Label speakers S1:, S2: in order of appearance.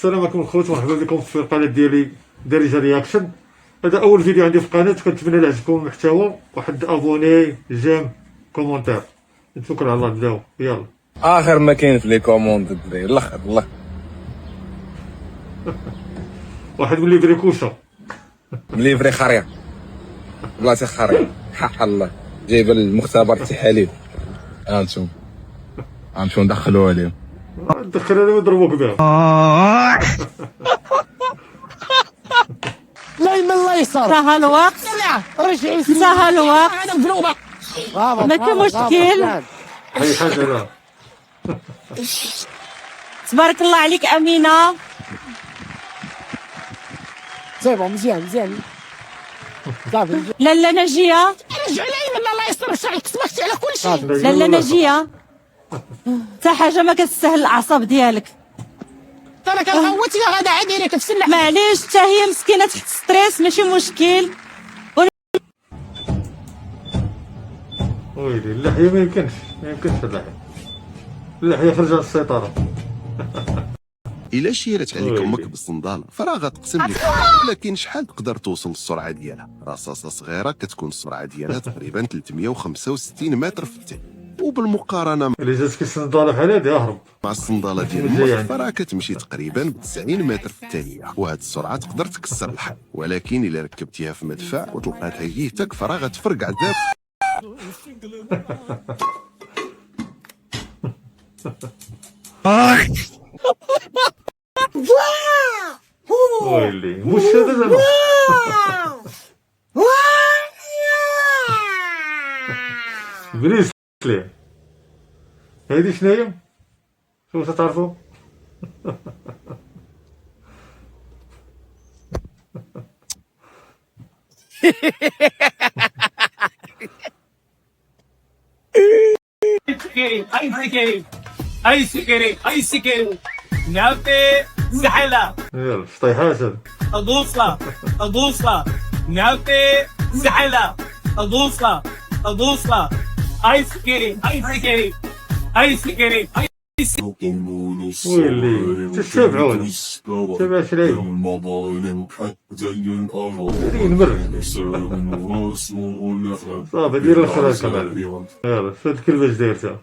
S1: السلام عليكم الخوت، مرحبا بكم في القناه ديالي دارجه رياكشن. هذا اول فيديو عندي في القناه، كنتمنى يعجبكم المحتوى، واحد ابوني جيم كومونتير. نتوكل على الله، نبداو يلا.
S2: اخر ما كاين في لي كوموند الدراري، الاخر الله.
S1: واحد من ليفري كوشه
S2: مليفري خريه بلاصه خريه، حق الله جايبه المختبر التحاليل. انتم ندخلوها لهم،
S1: دخل انا ويضربوك بها.
S3: لا من اليسار
S4: سهل الوقت،
S3: رجعي
S4: سهل الوقت،
S3: انا بجنوبك.
S4: ما كاين مشكل.
S1: اي حاجه لا.
S4: تبارك الله عليك امينه.
S3: سي بون مزيان صافي.
S4: لاله ناجيه،
S3: رجع لي من الله يستر شعرك تسمحتي على كل شيء.
S4: لاله ناجيه، حتى حاجه ما كتستاهل الاعصاب ديالك.
S3: انا كنغوت يا غدا عادي لك في السنه.
S4: معليش حتى هي مسكينه تحت ستريس، ماشي مشكل.
S1: ويلي اللحيه ما يمكنش اللحيه خرجت عن السيطره.
S5: الا شيرت عليك امك بالصنداله فراه غتقسم لك، ولكن شحال تقدر توصل للسرعه ديالها؟ رصاصه صغيره كتكون السرعه ديالها تقريبا 365 متر في الثانيه، وبالمقارنه
S1: اللي جاتك الصنداله بحال هادي اهرب.
S5: مع الصنداله ديال امك فراه كتمشي تقريبا ب 90 متر في الثانيه، وهاد السرعه تقدر تكسر الحال، ولكن الا ركبتيها في مدفع وطلقاتها جيتك فراه غتفرقع داب.
S1: ويلي مش هذا زعما. بريس ليه هادي شناهي؟ شنو تعرفوا؟
S6: اي سكري نعطي زحلة
S1: يلا شطيحات هذا.
S6: أضوصة نعطي زحلة أضوصة اي سكري
S1: ويلي تتابعونا تابع شرايين نمر. صافي دير الخراج كمان. يلا شوف هاد الكلمه اش دايرتها.